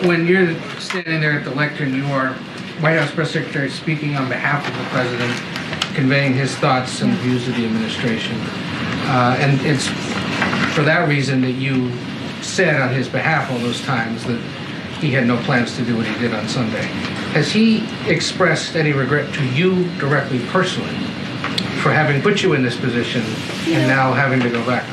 When you're standing there at the lectern, you are White House Press Secretary speaking on behalf of the President, conveying his thoughts and views of the administration. And it's for that reason that you said on his behalf all those times that he had no plans to do what he did on Sunday. Has he expressed any regret to you directly, personally, for having put you in this position and now having to go back?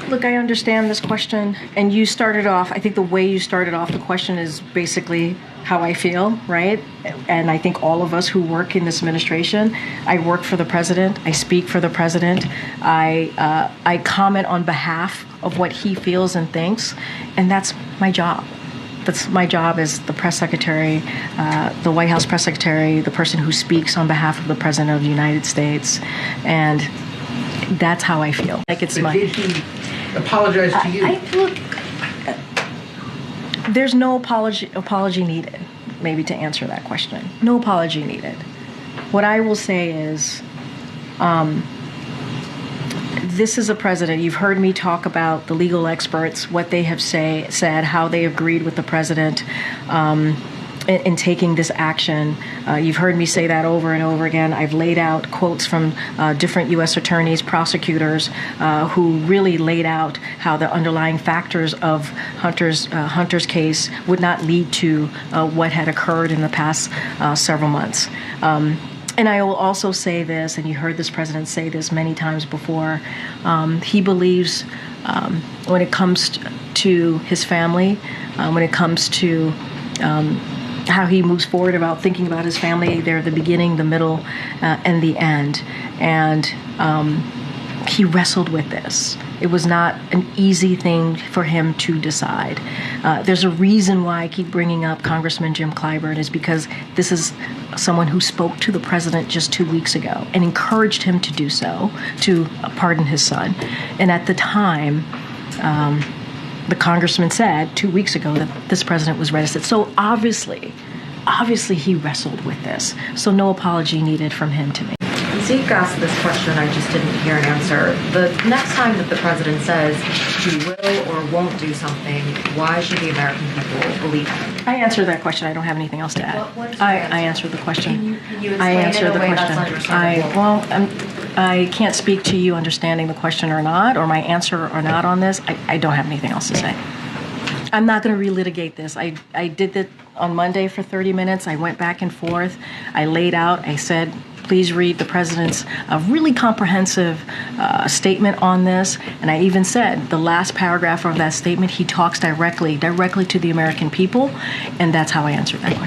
Look, I understand this question, and you started off, I think the way you started off the question is basically how I feel, right? And I think all of us who work in this administration, I work for the president, I speak for the president, I comment on behalf of what he feels and thinks, and that's my job. That's my job as the press secretary, the White House press secretary, the person who speaks on behalf of the President of the United States, and that's how I feel. Like it's but did he apologize to you? Look, there's no apology needed, maybe, to answer that question. No apology needed. What I will say is, this is a president. You've heard me talk about the legal experts, what they have said, how they agreed with the president in taking this action. You've heard me say that over and over again. I've laid out quotes from different U.S. attorneys, prosecutors, who really laid out how the underlying factors of Hunter's case would not lead to what had occurred in the past several months. And I will also say this, and you heard this president say this many times before, he believes when it comes to his family, when it comes to how he moves forward about thinking about his family, they're the beginning, the middle, and the end. And he wrestled with this. It was not an easy thing for him to decide. There's a reason why I keep bringing up Congressman Jim Clyburn, is because this is someone who spoke to the president just 2 weeks ago and encouraged him to do so, to pardon his son. And at the time, the congressman said 2 weeks ago that this president was reticent. So obviously he wrestled with this. So no apology needed from him to me. Zeke asked this question, I just didn't hear an answer. The next time that the president says he will or won't do something, why should the American people believe him? I answered that question. I don't have anything else to add. I answered the question. Can you explain it in a way that's understandable? I can't speak to you understanding the question or not, or my answer or not on this. I don't have anything else to say. I'm not going to relitigate this. I did that on Monday for 30 minutes. I went back and forth. I laid out. I said, please read the president's really comprehensive statement on this. And I even said the last paragraph of that statement, he talks directly to the American people. And that's how I answered that question.